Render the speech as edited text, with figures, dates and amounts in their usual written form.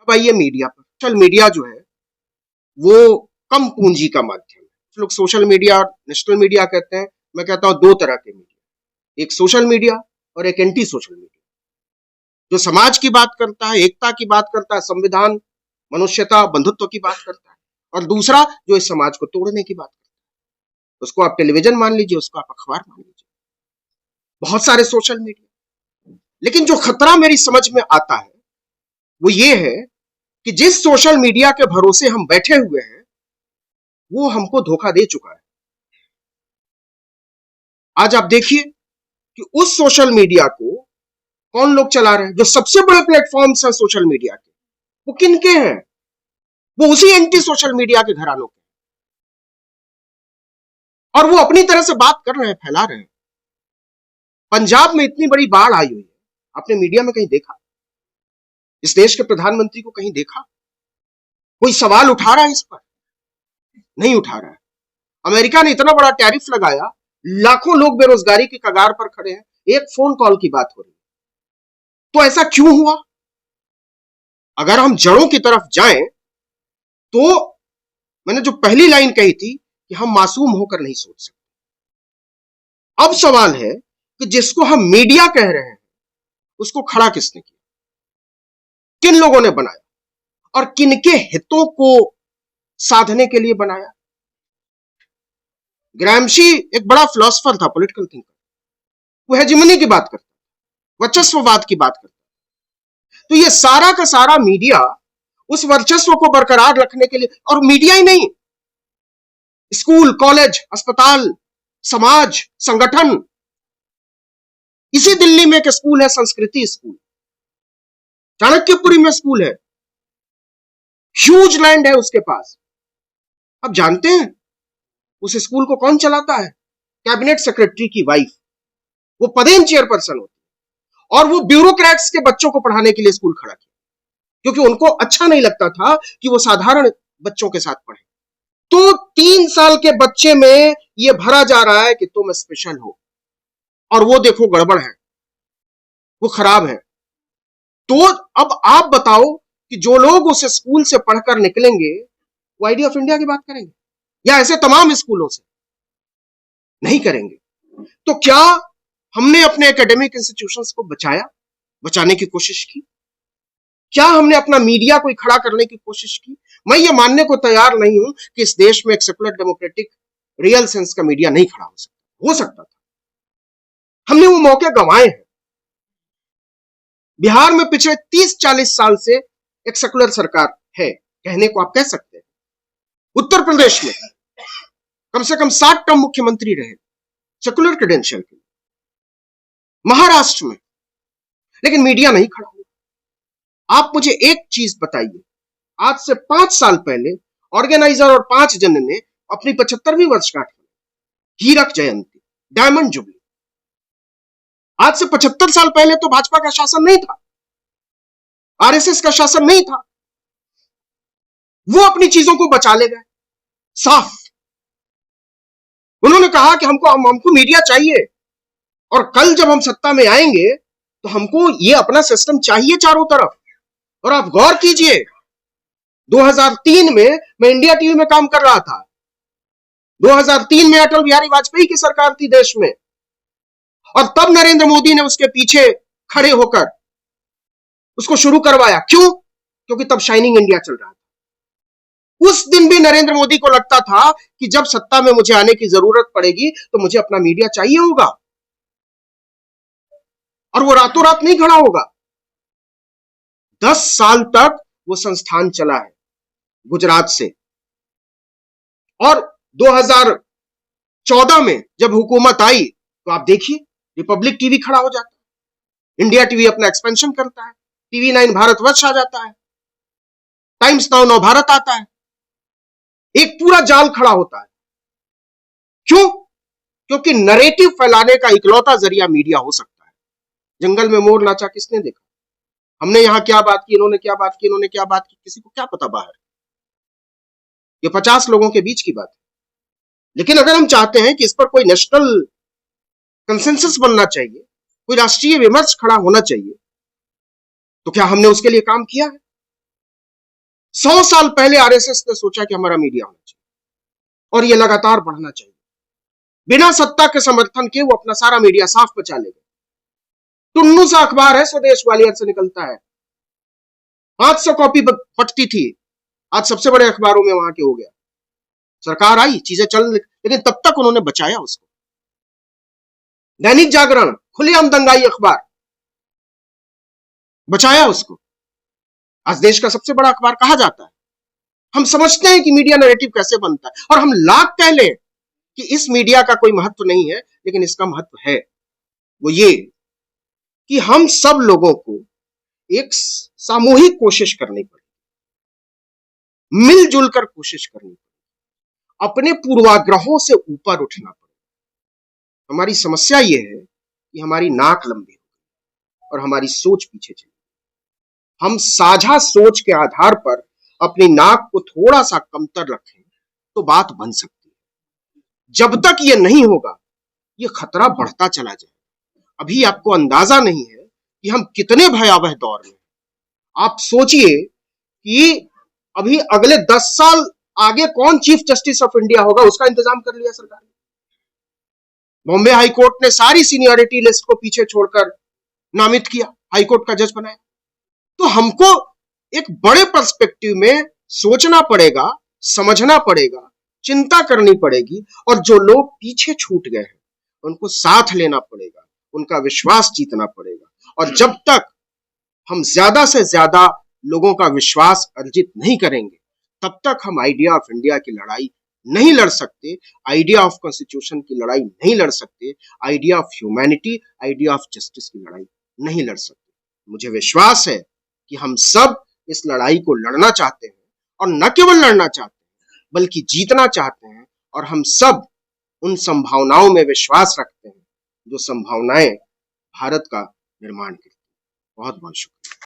अब आइए मीडिया पर। सोशल मीडिया जो है वो कम पूंजी का माध्यम है। कुछ लोग सोशल मीडिया और नेशनल मीडिया कहते हैं, मैं कहता हूं दो तरह के मीडिया, एक सोशल मीडिया और एक एंटी सोशल मीडिया। जो समाज की बात करता है, एकता की बात करता है, संविधान, मनुष्यता, बंधुत्व की बात करता है, और दूसरा जो इस समाज को तोड़ने की बात करता है। उसको आप टेलीविजन मान लीजिए, उसको आप अखबार मान लीजिए, बहुत सारे सोशल मीडिया। लेकिन जो खतरा मेरी समझ में आता है वो ये है कि जिस सोशल मीडिया के भरोसे हम बैठे हुए हैं वो हमको धोखा दे चुका है। आज आप देखिए कि उस सोशल मीडिया को कौन लोग चला रहे हैं। जो सबसे बड़े प्लेटफॉर्म्स हैं सोशल मीडिया के, वो किनके हैं? वो उसी एंटी सोशल मीडिया के घरानों के, और वो अपनी तरह से बात कर रहे हैं, फैला रहे हैं। पंजाब में इतनी बड़ी बाढ़ आई हुई है, आपने मीडिया में कहीं देखा? इस देश के प्रधानमंत्री को कहीं देखा? कोई सवाल उठा रहा है इस पर? नहीं उठा रहा है। अमेरिका ने इतना बड़ा टैरिफ लगाया, लाखों लोग बेरोजगारी की कगार पर खड़े हैं, एक फोन कॉल की बात हो रही है। तो ऐसा क्यों हुआ? अगर हम जड़ों की तरफ जाएं तो मैंने जो पहली लाइन कही थी कि हम मासूम होकर नहीं सोच सकते। अब सवाल है कि जिसको हम मीडिया कह रहे हैं उसको खड़ा किसने किया, किन लोगों ने बनाया और किनके हितों को साधने के लिए बनाया? ग्रामशी एक बड़ा फिलोसोफर था, पॉलिटिकल थिंकर। वो हेजिमनी की बात करता, वर्चस्ववाद की बात करता। तो ये सारा का सारा मीडिया उस वर्चस्व को बरकरार रखने के लिए, और मीडिया ही नहीं, स्कूल, कॉलेज, अस्पताल, समाज, संगठन। इसी दिल्ली में एक स्कूल है, संस्कृति स्कूल, चाणक्यपुरी में स्कूल है, ह्यूज लैंड है उसके पास। अब जानते हैं उस स्कूल को कौन चलाता है? कैबिनेट सेक्रेटरी की वाइफ। वो पदेन चेयरपर्सन होती है, और वो ब्यूरोक्रेट्स के बच्चों को पढ़ाने के लिए स्कूल खड़ा किया, क्योंकि उनको अच्छा नहीं लगता था कि वो साधारण बच्चों के साथ पढ़े। तो 3 साल के बच्चे में ये भरा जा रहा है कि तुम स्पेशल हो, और वो देखो गड़बड़ है, वो खराब है। तो अब आप बताओ कि जो लोग उस स्कूल से पढ़कर निकलेंगे वो आईडी ऑफ इंडिया की बात करेंगे या ऐसे तमाम स्कूलों से? नहीं करेंगे। तो क्या हमने अपने एकेडमिक इंस्टीट्यूशंस को बचाने की कोशिश की? क्या हमने अपना मीडिया को खड़ा करने की कोशिश की? मैं ये मानने को तैयार नहीं हूं कि इस देश में एक सेकुलर डेमोक्रेटिक रियल सेंस का मीडिया नहीं खड़ा हो सकता था। हमने वो मौके गंवाए हैं। बिहार में पिछले 30-40 साल से एक सेकुलर सरकार है, कहने को आप कह सकते हैं। उत्तर प्रदेश में कम से कम 7 टर्म मुख्यमंत्री रहे सेकुलर क्रेडेंशियल के। महाराष्ट्र में, लेकिन मीडिया नहीं खड़ा हुआ। आप मुझे एक चीज बताइए, आज से 5 साल पहले ऑर्गेनाइजर और 5 जन ने अपनी 75वीं वर्षगांठ में हीरक जयंती, डायमंड जुबली। आज से 75 साल पहले तो भाजपा का शासन नहीं था, आरएसएस का शासन नहीं था। वो अपनी चीजों को बचा ले गए साफ। उन्होंने कहा कि हमको मीडिया चाहिए, और कल जब हम सत्ता में आएंगे तो हमको ये अपना सिस्टम चाहिए चारों तरफ। और आप गौर कीजिए, 2003 में मैं इंडिया टीवी में काम कर रहा था। 2003 में अटल बिहारी वाजपेयी की सरकार थी देश में, और तब नरेंद्र मोदी ने उसके पीछे खड़े होकर उसको शुरू करवाया। क्यों? क्योंकि तब शाइनिंग इंडिया चल रहा था। उस दिन भी नरेंद्र मोदी को लगता था कि जब सत्ता में मुझे आने की जरूरत पड़ेगी तो मुझे अपना मीडिया चाहिए होगा, और वो रातों रात नहीं खड़ा होगा। 10 साल तक वो संस्थान चला है गुजरात से, और 2014 में जब हुकूमत आई तो आप देखिए रिपब्लिक टीवी खड़ा हो जाता है, इंडिया टीवी अपना एक्सपेंशन करता है, टीवी 9 भारतवर्ष आ जाता है, टाइम्स नाउ नव भारत आता है, एक पूरा जाल खड़ा होता है। क्यों? क्योंकि नरेटिव फैलाने का इकलौता जरिया मीडिया हो सकता है। जंगल में मोर नाचा किसने देखा? हमने यहां क्या बात की, इन्होंने क्या बात की, इन्होंने क्या बात की, किसी को क्या पता बाहर? ये 50 लोगों के बीच की बात है। लेकिन अगर हम चाहते हैं कि इस पर कोई नेशनल कंसेंसस बनना चाहिए, कोई राष्ट्रीय विमर्श खड़ा होना चाहिए, तो क्या हमने उसके लिए काम किया है? 100 साल पहले आरएसएस ने सोचा कि हमारा मीडिया होना चाहिए और ये लगातार बढ़ना चाहिए। बिना सत्ता के समर्थन के वो अपना सारा मीडिया साफ बचा लेगा। टुन्नू सा अखबार है, स्वदेश ग्वालियर से निकलता है, 500 कॉपी फटती थी, आज सबसे बड़े अखबारों में वहां के हो गया। सरकार आई, चीजें चल, लेकिन तब तक उन्होंने बचाया उसको। दैनिक जागरण खुलेआम दंगाई अखबार, बचाया उसको, आज देश का सबसे बड़ा अखबार कहा जाता है। हम समझते हैं कि मीडिया नैरेटिव कैसे बनता है, और हम लाख कह लें कि इस मीडिया का कोई महत्व नहीं है, लेकिन इसका महत्व है। वो ये कि हम सब लोगों को एक सामूहिक कोशिश करनी पड़े, मिलजुल कर कोशिश करनी पड़े, अपने पूर्वाग्रहों से ऊपर उठना पड़े। हमारी समस्या ये है कि हमारी नाक लंबी हो और हमारी सोच पीछे चली। हम साझा सोच के आधार पर अपनी नाक को थोड़ा सा कमतर रखें तो बात बन सकती है। जब तक ये नहीं होगा, ये खतरा बढ़ता चला जाएगा। अभी आपको अंदाजा नहीं है कि हम कितने भयावह दौर में। आप सोचिए कि अभी अगले 10 साल आगे कौन चीफ जस्टिस ऑफ इंडिया होगा, उसका इंतजाम कर लिया सरकार ने। बॉम्बे हाईकोर्ट ने सारी सीनियरिटी लिस्ट को पीछे छोड़कर नामित किया, हाईकोर्ट का जज बनाया। तो हमको एक बड़े पर्सपेक्टिव में सोचना पड़ेगा, समझना पड़ेगा, चिंता करनी पड़ेगी, और जो लोग पीछे छूट गए हैं उनको साथ लेना पड़ेगा, उनका विश्वास जीतना पड़ेगा। और जब तक हम ज्यादा से ज्यादा लोगों का विश्वास अर्जित नहीं करेंगे, तब तक हम आइडिया ऑफ इंडिया की लड़ाई नहीं लड़ सकते, आइडिया ऑफ कॉन्स्टिट्यूशन की लड़ाई नहीं लड़ सकते, idea of humanity, idea of justice की लड़ाई नहीं लड़ सकते। मुझे विश्वास है कि हम सब इस लड़ाई को लड़ना चाहते हैं, और न केवल लड़ना चाहते हैं बल्कि जीतना चाहते हैं। और हम सब उन संभावनाओं में विश्वास रखते हैं जो संभावनाएं भारत का निर्माण करती हैं। बहुत बहुत शुक्रिया।